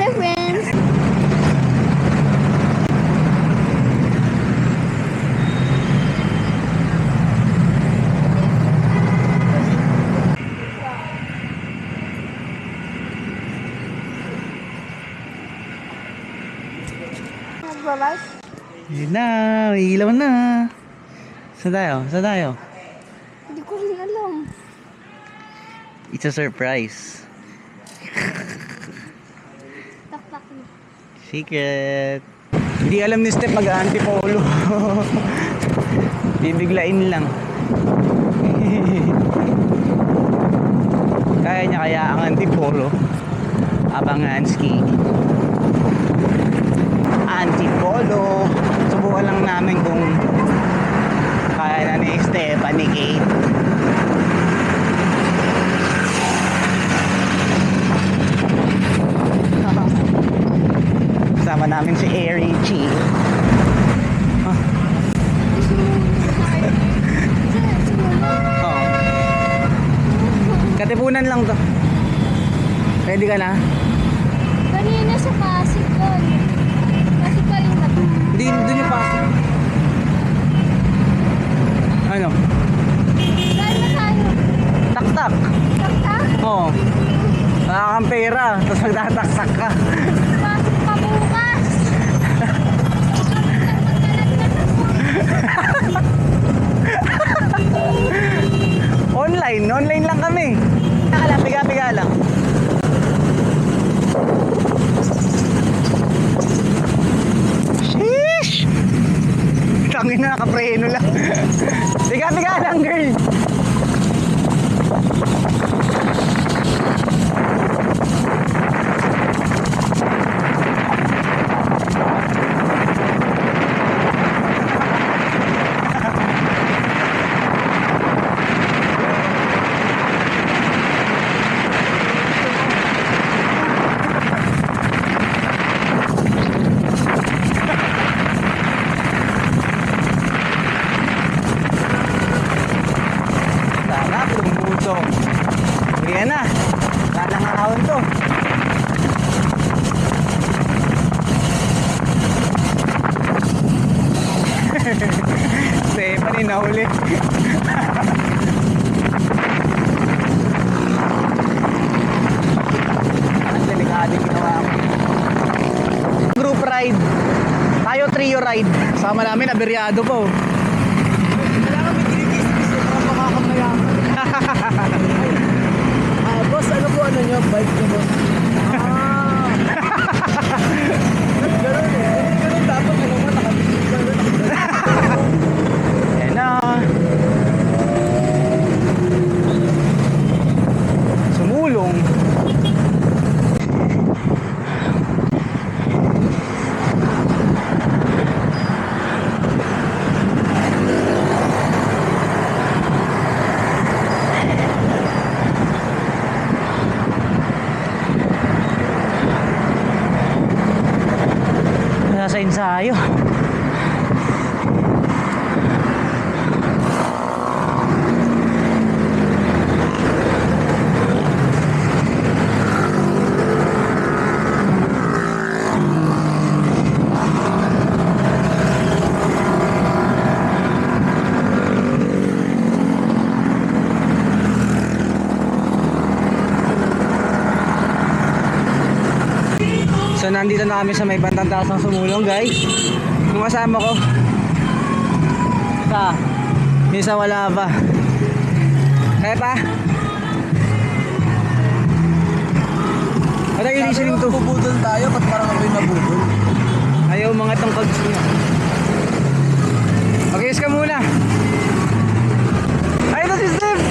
Hi friends! Nagbalas? Yun na, may ilaw na. Saan tayo? Saan tayo? Hindi ko rin alam. It's a surprise. Taktak na. Secret. Hindi alam ni Steph mag-antipolo. Bibiglain lang. Kaya niya kaya ang antipolo. Abangan ski. Antipolo. Subukan lang namin kung kaya na ni Stephanie Kate. Kasama namin si Airy Chi. Oh. Katipunan lang to. Ready ka na? Kanina sa Pasig doon. Pasig pa rin ba? Hindi, doon yung pasok. Ano? Saan na tayo? Tak-tak. Taktak? Oo. Wala kang pera, tapos magtataksak ka. Pasok pa bukas! Online lang kami. Piga-piga lang. Sheesh! Tangin na, nakapreno lang. Piga-piga lang, girl. Sarap, lumuto. Yan na. Lalang ahon to. Stephanie nahuli. Ang delikado ginawa ko. Group ride. Tayo trio ride. Sama namin, aberyado po. Kailangan may kinikis-kis para makakamayaman. Boss, ano po ano nyo? Bike nyo, boss? Ganun eh. Hindi ganun dapat. Ano mo, nakabigil ka rin. Yan na. Sumulong. Nasa ensayo. So nandito na kami sa may bandang taas ng Sumulong, guys. Yung kasama ko isa wala pa. Kaya pa? What are you listening to? Bubudol tayo, ba't parang ako'y nabudol? Ayaw mga tangkad niya. Okay, ka muna. Ay, ito si Steve!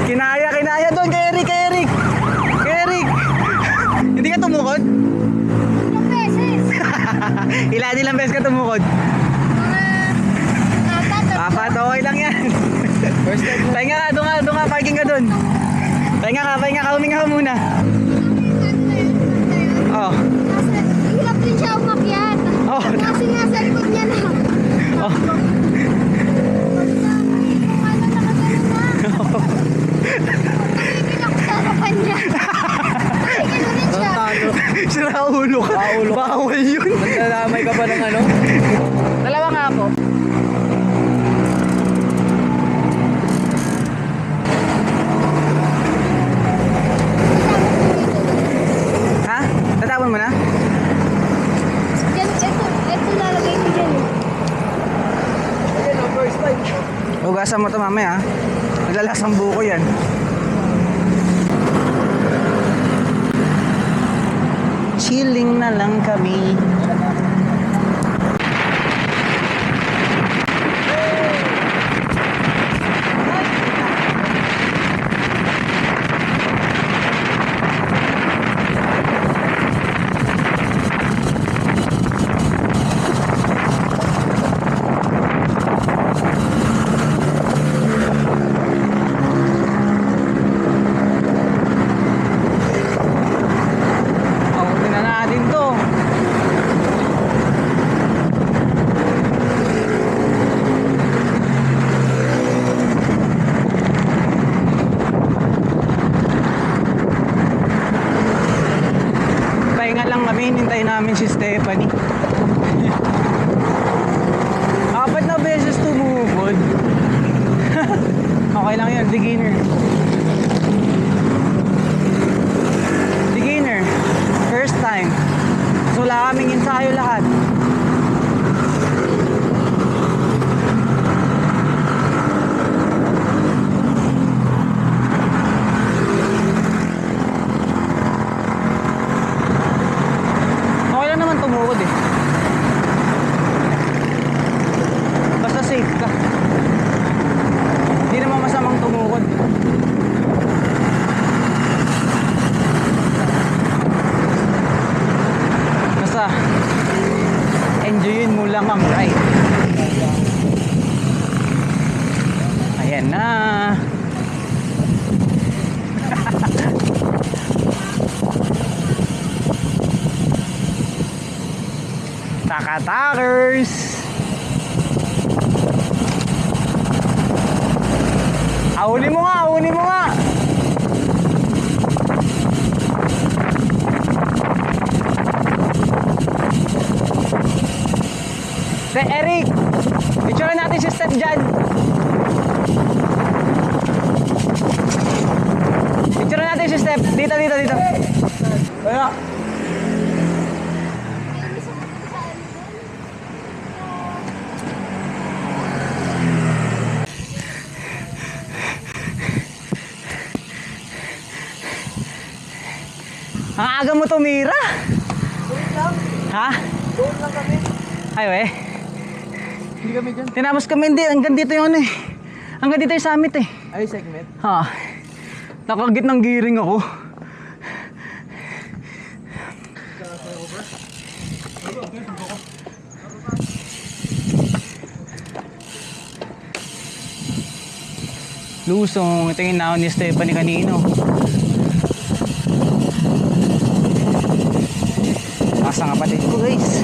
Kinaya doon kay Eric. Hindi ka tumukod? Ilang beses? Ilang beses ka tumukod? Apat, okay lang yan. First time mo. Pahinga ka, doon ka, parking ka doon. Pahinga ka, huminga ka muna. Oh. Sira ulo ka. Ulo ka. Bawal yun. Nagdadamay ka pa ng ano? Dalawa nga po. Ha? Tatapon mo na? Yan, ito lalagay ko dyan. Ayan, first time. Hugasan mo to mamaya ha. Naglalasang buko yan. Chilling na lang kami. Abutin na natin to. Pahinga lang kami, hinintay namin si Stephanie. Apat na beses tumukod. Okay lang yun, beginner. Beginner. First time. So wala kaming ensayo lahat. Okay lang naman tumukod eh. Basta safe ka. Hindi naman masamang tumukod. Basta enjoyin mo lang ang ride. Ayan na. Takatakers. Ahuli mo nga, ahuli mo nga. Si Eric, picture natin si Steph dyan. Picture natin si Steph. Dito, dito, dito. Kaya, Ang aga mo tumira. Ha? doon lang kami. Ay, we. Hindi kami dyan. Tinapos kami, hindi. Hanggang dito yung ano eh. Hanggang dito yung summit eh. Ay, segment. Ha? Nakagit ng giring ako. Lusong, ito yung naon ni Stephanie kanino. Asa nga pati ko guys.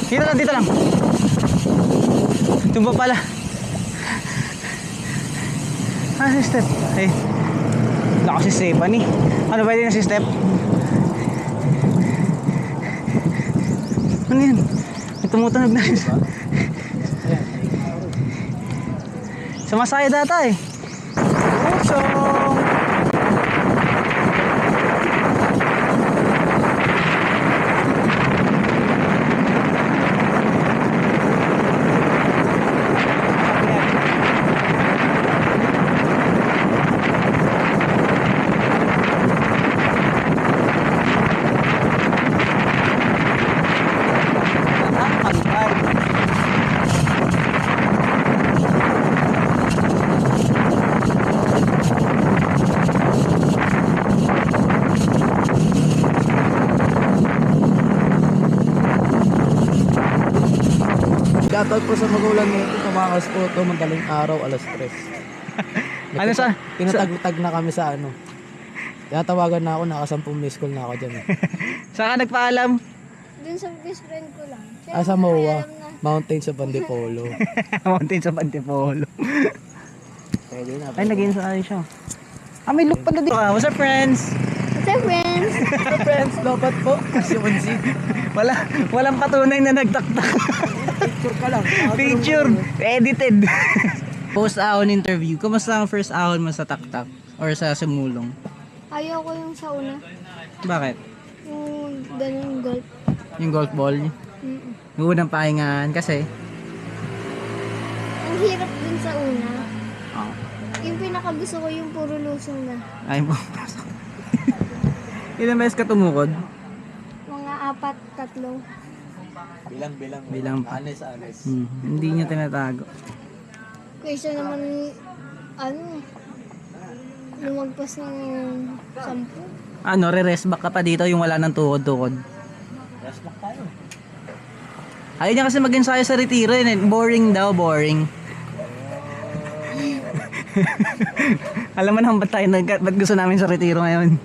Dito lang, dito lang. Tumba pala. Ah, si Steph. Hey. Wala ko si Stephanie. Ano ba yun si Steph? Ano yan? May tumutunog na rin. Sumasaya data eh. Usong! Shoutout po sa magulang nito. Tumakas po ito. Madaling araw, alas 3. Ano sa? Tinatag na kami sa ano. Tinatawagan na ako, nakasampung miss call na ako dyan. Saan ka nagpaalam? Dun sa best friend ko lang. Siya Sa naman may MOA, alam na. Mountain sa Bandipolo. Mountain sa Pantipolo. Pwede na. Ay, naging sa ayos siya. Ah, may look pala dito. What's up, friends? What's up, friends? Friends, lobat po. Si Unzi. Walang patunay na nagtaktak. Picture ka lang. Picture, edited. Post ahon interview. Kumusta ang first ahon mo sa taktak or sa simulong? Ayaw ko yung sa una. Bakit? Yung ganun golf. Yung golf ball? Mm-mm. Yung unang pahingahan kasi? Ang hirap dun sa una. Oh. Yung pinakagusto ko yung puro lusong na. Ay mo. Ilang beses ka tumukod? Mga 4, 3. Bilang pa. Anes. Hindi niya tinatago. Kaysa naman, ano, lumagpas ng 10. Ano, re-rest back ka pa dito yung wala ng tukod-tukod. Rest back tayo. Ayaw niya kasi mag-ensayo sa retiro yun eh. Boring daw, boring. Alam mo naman ba't ba't gusto namin sa retiro ngayon?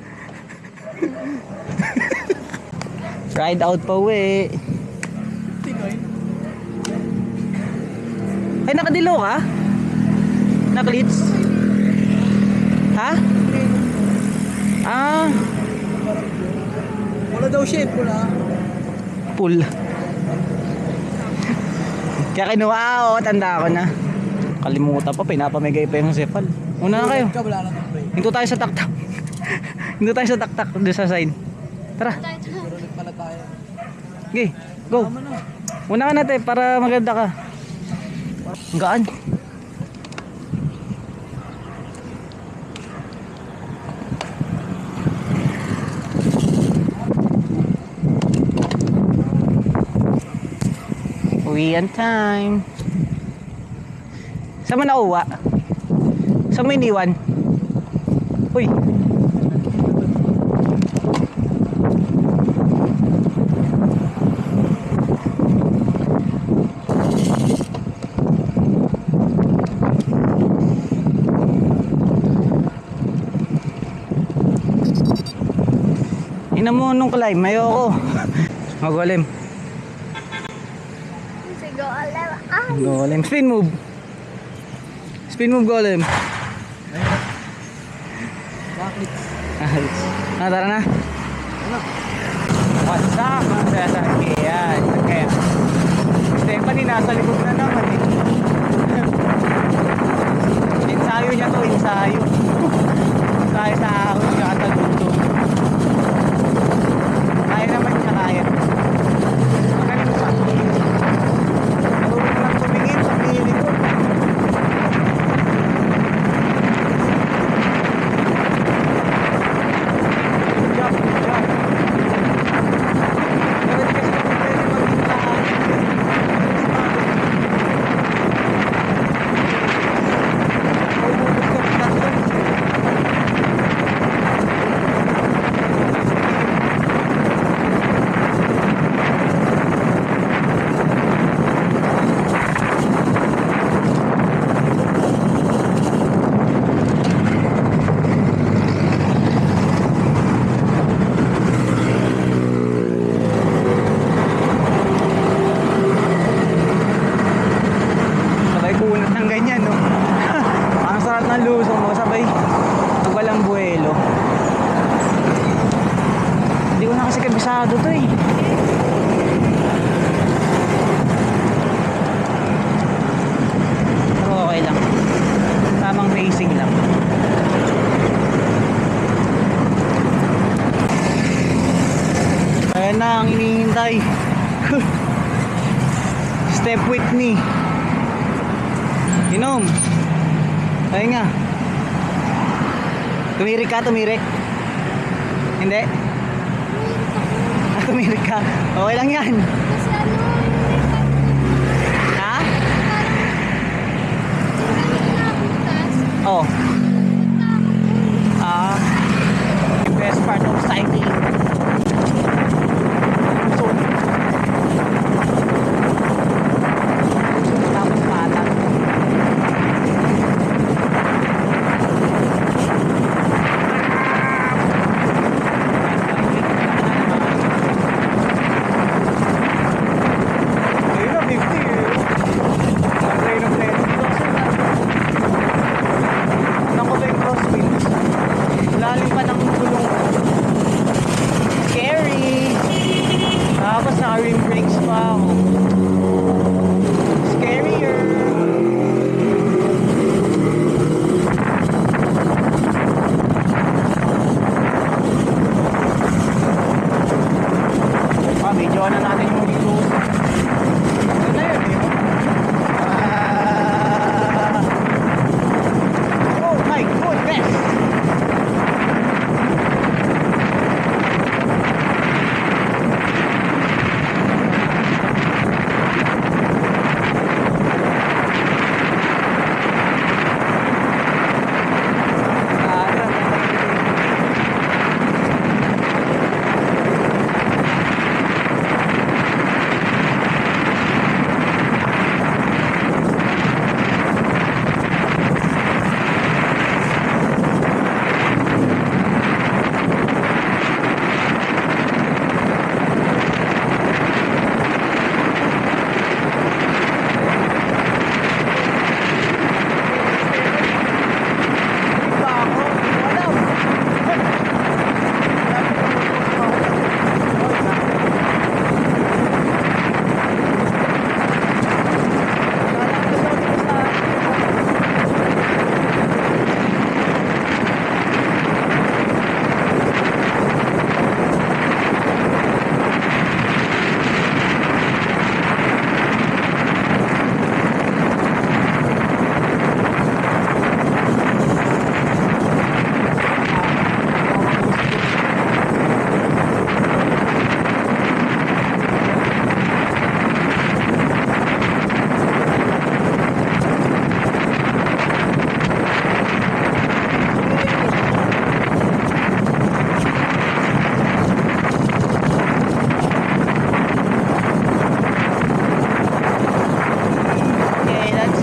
Ride out pa uwi. Ay, nakadilo ka? Naklits? Ha? Ah, Wala daw shit, wala. pool. Kaya kinuha ako, tanda ko na. Kalimutan pa, pinapamigay pa yung sipal. Una na kayo. Wala na ng break. Hinto tayo sa taktak. Hinto tayo sa taktak doon sa side. Tara, Ulit pala tayo. okay, go. Tama na. Una ka natin para maganda ka. Ang gaan. Uwian time. Saan mo nauwa? Saan mo iniwan? Uy. Ina mo nung climb, ayoko. Magalim. Sige, alam. Ah! Golem. Spin move. Spin move, golem. Bakit? Tara na. Ano? What's up, mga sasaki? Yan. Kaya, Stephanie nasa likod na naman eh. Ensayo niya to, ensayo. Ensayo sa ahon, tsaka sa luto. Kaya naman niya, kaya. Magaling siya. Marunong lang tumingin sa piling ko. Good job, good job. Pero di kasi kami pwede mag-intahan. Maububog ka ng tatlo. Sabay kunat ng ganyan, no? Ang sarap ng lusong mo, sabay pag walang buwelo. Hindi ko na kasi kabisado to eh. Pero okay lang. Tamang pacing lang. Ayan na ang hinihintay. Step with me. Inom. Ayun nga. Tumirik ka, tumirik. Hindi? Ah, tumirik ka. Okay lang yan. Kasi ano, Ha? butas. Oh. Ah. Best part of cycling. So,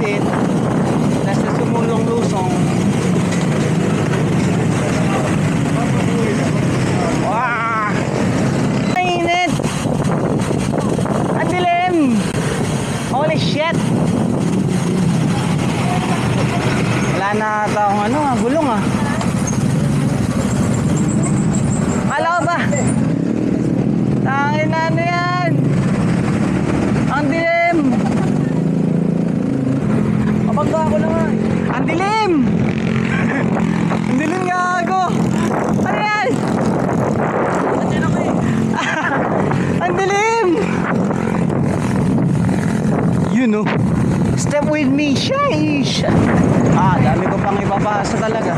maliit. Nasa sumulong lusong. Wow! Mainit! Ang dilim! Holy shit! Wala na ata akong ano, gulong ah. Kala ko ba? Tangin na ano yan? Ang dilim! Kapagka ako naman. Ang dilim! Ang dilim nga ako! Ano yan? Nandiyan ako eh. Ang dilim! You know, step with me, sheesh! Ah, dami ko pang ipapasa talaga.